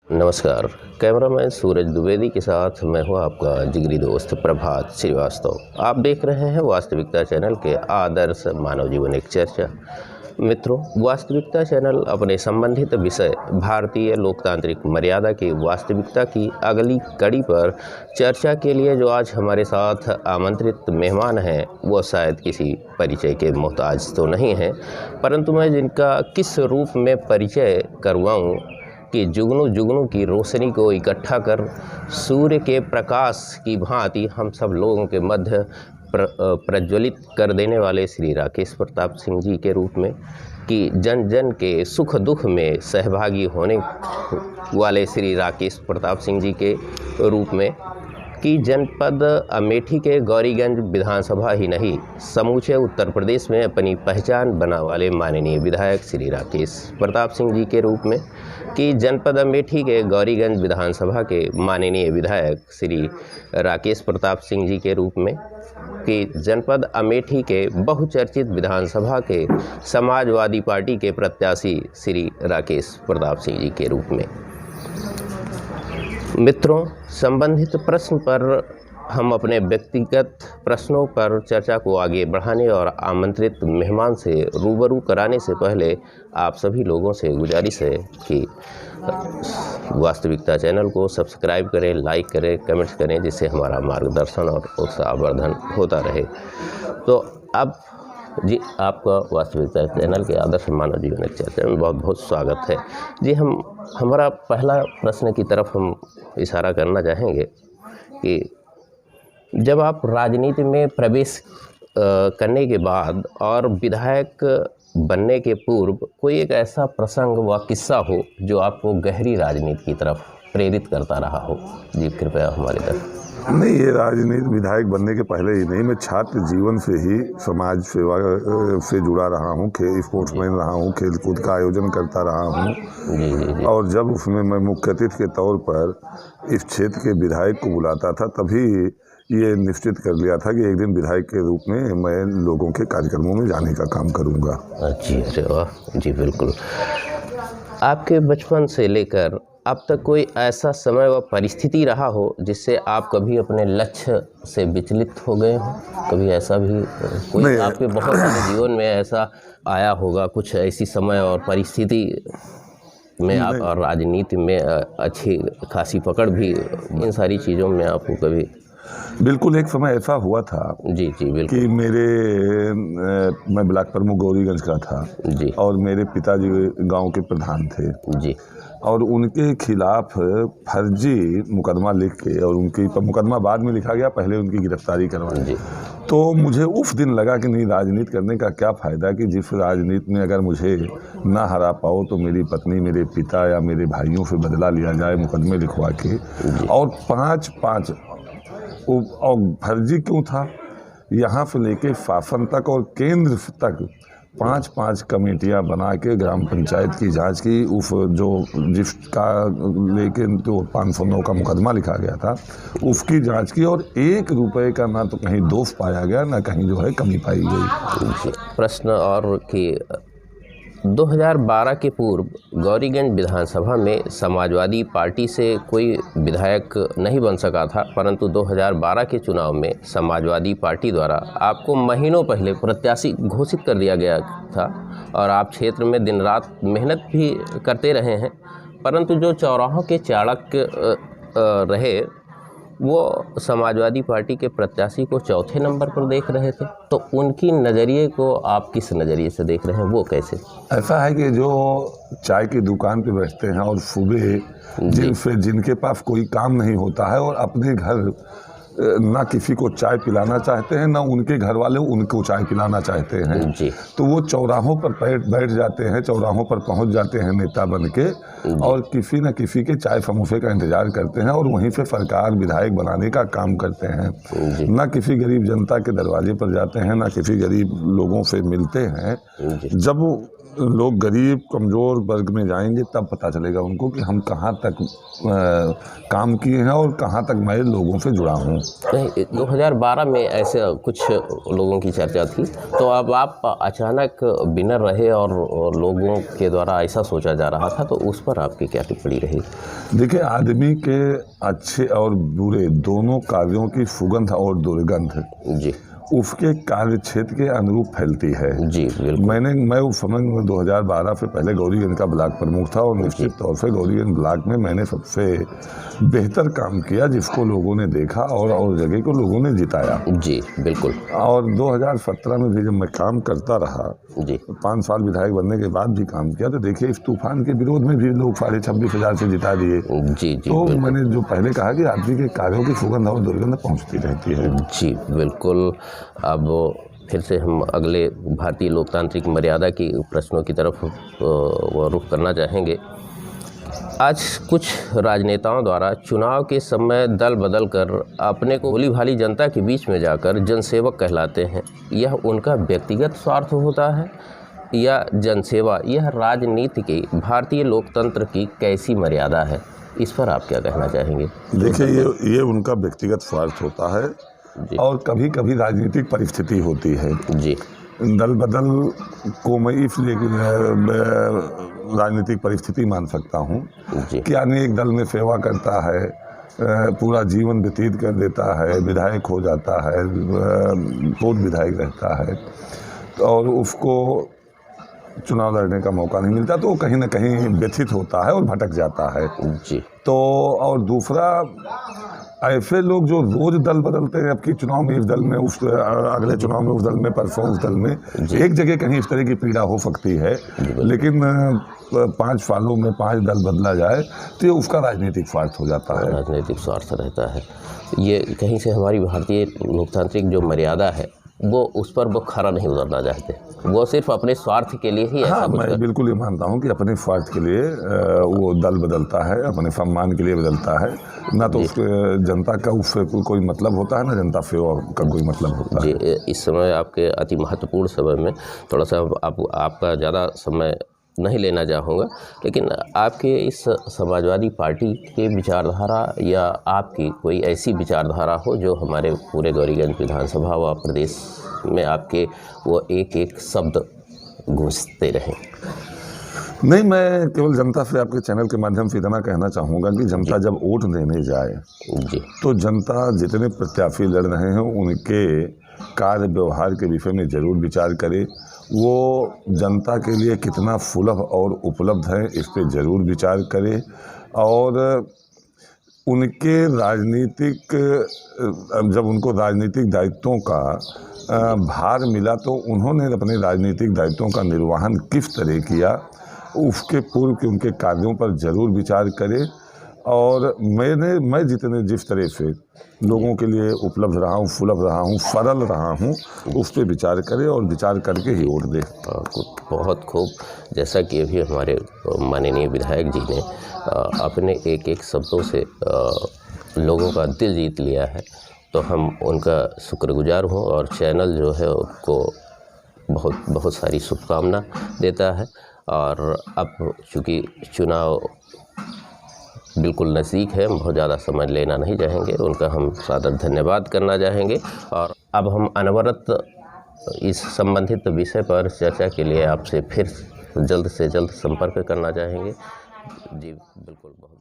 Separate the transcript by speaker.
Speaker 1: नमस्कार। कैमरामैन सूरज द्विवेदी के साथ मैं हूं आपका जिगरी दोस्त प्रभात श्रीवास्तव। आप देख रहे हैं वास्तविकता चैनल के आदर्श मानव जीवन एक चर्चा। मित्रों, वास्तविकता चैनल अपने संबंधित विषय भारतीय लोकतांत्रिक मर्यादा की वास्तविकता की अगली कड़ी पर चर्चा के लिए जो आज हमारे साथ आमंत्रित मेहमान हैं वो शायद किसी परिचय के मोहताज तो नहीं हैं, परंतु मैं जिनका किस रूप में परिचय करवाऊं कि जुगनू जुगनू की रोशनी को इकट्ठा कर सूर्य के प्रकाश की भांति हम सब लोगों के मध्य प्रज्वलित कर देने वाले श्री राकेश प्रताप सिंह जी के रूप में, कि जन जन के सुख दुख में सहभागी होने वाले श्री राकेश प्रताप सिंह जी के रूप में, कि जनपद अमेठी के गौरीगंज विधानसभा ही नहीं समूचे उत्तर प्रदेश में अपनी पहचान बना वाले माननीय विधायक श्री राकेश प्रताप सिंह जी के रूप में, कि जनपद अमेठी के गौरीगंज विधानसभा के माननीय विधायक श्री राकेश प्रताप सिंह जी के रूप में, कि जनपद अमेठी के बहुचर्चित विधानसभा के समाजवादी पार्टी के प्रत्याशी श्री राकेश प्रताप सिंह जी के रूप में। मित्रों, संबंधित प्रश्न पर हम अपने व्यक्तिगत प्रश्नों पर चर्चा को आगे बढ़ाने और आमंत्रित मेहमान से रूबरू कराने से पहले आप सभी लोगों से गुजारिश है कि वास्तविकता चैनल को सब्सक्राइब करें, लाइक करें, कमेंट्स करें, जिससे हमारा मार्गदर्शन और उत्साहवर्धन होता रहे। तो अब जी, आपका वास्तविकता चैनल के आदर्श मानव जीवन एक चर्चा में बहुत बहुत स्वागत है। जी, हमारा पहला प्रश्न की तरफ हम इशारा करना चाहेंगे कि जब आप राजनीति में प्रवेश करने के बाद और विधायक बनने के पूर्व कोई एक ऐसा प्रसंग व किस्सा हो जो आपको गहरी राजनीति की तरफ प्रेरित करता रहा हो। जी, कृपया हमारी तरफ।
Speaker 2: नहीं, ये राजनीति विधायक बनने के पहले ही नहीं, मैं छात्र जीवन से ही समाज सेवा से जुड़ा रहा हूँ, स्पोर्ट्समैन रहा हूँ, खेल कूद का आयोजन करता रहा हूँ। और जब उसमें मैं मुख्य अतिथि के तौर पर इस क्षेत्र के विधायक को बुलाता था, तभी ये निश्चित कर लिया था कि एक दिन विधायक के रूप में मैं लोगों के कार्यक्रमों में जाने का काम करूँगा।
Speaker 1: जी, अरे वाह जी, बिल्कुल। आपके बचपन से लेकर अब तक कोई ऐसा समय व परिस्थिति रहा हो जिससे आप कभी अपने लक्ष्य से विचलित हो गए हो? कभी ऐसा भी कोई आपके बहुत सारे जीवन में ऐसा आया होगा, कुछ ऐसी समय और परिस्थिति में आप और राजनीति में अच्छी खासी पकड़ भी, इन सारी चीज़ों में आपको कभी?
Speaker 2: बिल्कुल, एक समय ऐसा हुआ था
Speaker 1: जी जी बिल्कुल
Speaker 2: कि मैं ब्लॉक प्रमुख गौरीगंज का था
Speaker 1: जी,
Speaker 2: और मेरे पिताजी गांव के प्रधान थे
Speaker 1: जी,
Speaker 2: और उनके खिलाफ फर्जी मुकदमा लिख के, और उनकी मुकदमा बाद में लिखा गया, पहले उनकी गिरफ्तारी करवाई।
Speaker 1: जी,
Speaker 2: तो मुझे उस दिन लगा कि नहीं, राजनीति करने का क्या फ़ायदा, कि जिस राजनीति में अगर मुझे ना हरा पाओ तो मेरी पत्नी, मेरे पिता या मेरे भाइयों से बदला लिया जाए मुकदमे लिखवा के। और पाँच और फर्जी क्यों था, यहाँ से लेके शासन तक और केंद्र तक 5-5 कमेटियाँ बना के ग्राम पंचायत की जांच की, उस जो जिसका लेके तो 509 का मुकदमा लिखा गया था उसकी जांच की, और 1 रुपये का ना तो कहीं दोष पाया गया, ना कहीं जो है कमी पाई गई।
Speaker 1: प्रश्न और कि 2012 के पूर्व गौरीगंज विधानसभा में समाजवादी पार्टी से कोई विधायक नहीं बन सका था, परंतु 2012 के चुनाव में समाजवादी पार्टी द्वारा आपको महीनों पहले प्रत्याशी घोषित कर दिया गया था और आप क्षेत्र में दिन रात मेहनत भी करते रहे हैं, परंतु जो चौराहों के चाणक्य रहे वो समाजवादी पार्टी के प्रत्याशी को चौथे नंबर पर देख रहे थे। तो उनकी नज़रिए को आप किस नज़रिए से देख रहे हैं, वो कैसे?
Speaker 2: ऐसा है कि जो चाय की दुकान पे बैठते हैं और सुबह जिनके पास कोई काम नहीं होता है और अपने घर ना किसी को चाय पिलाना चाहते हैं, ना उनके घर वाले उनको चाय पिलाना चाहते हैं, तो वो चौराहों पर बैठ जाते हैं, चौराहों पर पहुंच जाते हैं नेता बन के, और किसी न किसी के चाय समोसे का इंतजार करते हैं और वहीं से सरकार विधायक बनाने का काम करते हैं। ना किसी गरीब जनता के दरवाजे पर जाते हैं, ना किसी गरीब लोगों से मिलते हैं। जब लोग गरीब कमज़ोर वर्ग में जाएंगे तब पता चलेगा उनको कि हम कहाँ तक काम किए हैं और कहाँ तक मैं लोगों से जुड़ा हूँ।
Speaker 1: नहीं, 2012 में ऐसे कुछ लोगों की चर्चा थी, तो अब आप अचानक विनर रहे और लोगों के द्वारा ऐसा सोचा जा रहा था, तो उस पर आपकी क्या टिप्पणी रही?
Speaker 2: देखिए, आदमी के अच्छे और बुरे दोनों कार्यों की सुगंध और दुर्गंध
Speaker 1: जी
Speaker 2: उसके कार्य क्षेत्र के अनुरूप फैलती है।
Speaker 1: जी बिल्कुल।
Speaker 2: मैं उस समय 2012 से पहले गौरीगंज का ब्लॉक प्रमुख था और निश्चित तौर से गौरीगंज ब्लॉक में मैंने सबसे बेहतर काम किया, जिसको लोगों ने देखा और जगह को लोगों ने जिताया।
Speaker 1: जी बिल्कुल।
Speaker 2: और 2017 में भी जब मैं काम करता रहा,
Speaker 1: जी
Speaker 2: 5 साल विधायक बनने के बाद भी काम किया, तो देखिए इस तूफान के विरोध में भी लोग 26,500 से जिता दिए।
Speaker 1: जी जी
Speaker 2: तो
Speaker 1: बिल्कुल।
Speaker 2: मैंने जो पहले कहा कि आदमी के कार्यों की सुगंध और दुर्गंध पहुंचती रहती है।
Speaker 1: जी बिल्कुल। अब फिर से हम अगले भारतीय लोकतांत्रिक मर्यादा की प्रश्नों की तरफ रुख करना चाहेंगे। आज कुछ राजनेताओं द्वारा चुनाव के समय दल बदल कर अपने को भोली भाली जनता के बीच में जाकर जनसेवक कहलाते हैं। यह उनका व्यक्तिगत स्वार्थ होता है या जनसेवा? यह राजनीति की भारतीय लोकतंत्र की कैसी मर्यादा है? इस पर आप क्या कहना चाहेंगे?
Speaker 2: देखिए, ये उनका व्यक्तिगत स्वार्थ होता है और कभी कभी राजनीतिक परिस्थिति होती है।
Speaker 1: जी
Speaker 2: दल बदल को मैं इसलिए राजनीतिक परिस्थिति मान सकता हूँ कि आदमी एक दल में सेवा करता है, पूरा जीवन व्यतीत कर देता है, विधायक हो जाता है, पूर्व विधायक रहता है, और उसको चुनाव लड़ने का मौका नहीं मिलता, तो कहीं ना कहीं व्यथित होता है और भटक जाता है।
Speaker 1: जी
Speaker 2: तो और दूसरा, ऐसे लोग जो रोज दल बदलते हैं, अब की चुनाव में इस दल में, उस अगले चुनाव में उस दल में, परसों उस दल में, एक जगह कहीं इस तरह की पीड़ा हो सकती है। लेकिन 5 सालों में 5 दल बदला जाए तो ये उसका राजनीतिक स्वार्थ हो जाता है।
Speaker 1: राजनीतिक स्वार्थ रहता है। ये कहीं से हमारी भारतीय लोकतांत्रिक जो मर्यादा है वो उस पर वो खरा नहीं उतरना चाहते, वो सिर्फ अपने स्वार्थ के लिए ही ऐसा
Speaker 2: हाँ, मैं बिल्कुल ये मानता हूँ कि अपने स्वार्थ के लिए वो दल बदलता है, अपने सम्मान के लिए बदलता है, ना तो उसके जनता का उससे कोई मतलब होता है, ना जनता से का कोई मतलब होता है।
Speaker 1: जी, इस समय आपके अति महत्वपूर्ण समय में थोड़ा सा आपका ज़्यादा समय नहीं लेना चाहूँगा, लेकिन आपके इस समाजवादी पार्टी के विचारधारा या आपकी कोई ऐसी विचारधारा हो जो हमारे पूरे गौरीगंज विधानसभा व प्रदेश में आपके वो एक एक शब्द गूंजते रहें?
Speaker 2: नहीं, मैं केवल जनता से आपके चैनल के माध्यम से इतना कहना चाहूँगा कि जनता जब वोट देने जाए
Speaker 1: जी
Speaker 2: तो जनता जितने प्रत्याशी लड़ रहे हैं उनके कार्य व्यवहार के विषय में ज़रूर विचार करे। वो जनता के लिए कितना सुलभ और उपलब्ध है इस पर ज़रूर विचार करे, और उनके राजनीतिक, जब उनको राजनीतिक दायित्वों का भार मिला तो उन्होंने अपने राजनीतिक दायित्वों का निर्वहन किस तरह किया, उसके पूर्व के उनके कार्यों पर ज़रूर विचार करें। और मैं जिस तरह से लोगों के लिए उपलब्ध रहा हूँ, सुलभ रहा हूँ, सरल रहा हूँ, उस पर विचार करें और विचार करके ही वोट दें।
Speaker 1: बहुत खूब। जैसा कि अभी हमारे माननीय विधायक जी ने अपने एक एक शब्दों से लोगों का दिल जीत लिया है, तो हम उनका शुक्रगुजार हूँ और चैनल जो है उसको बहुत बहुत सारी शुभकामना देता है। और अब चूँकि चुनाव बिल्कुल नज़दीक है, बहुत ज़्यादा समय लेना नहीं चाहेंगे, उनका हम सादर धन्यवाद करना चाहेंगे। और अब हम अनवरत इस संबंधित विषय पर चर्चा के लिए आपसे फिर जल्द से जल्द संपर्क करना चाहेंगे। जी बिल्कुल, बहुत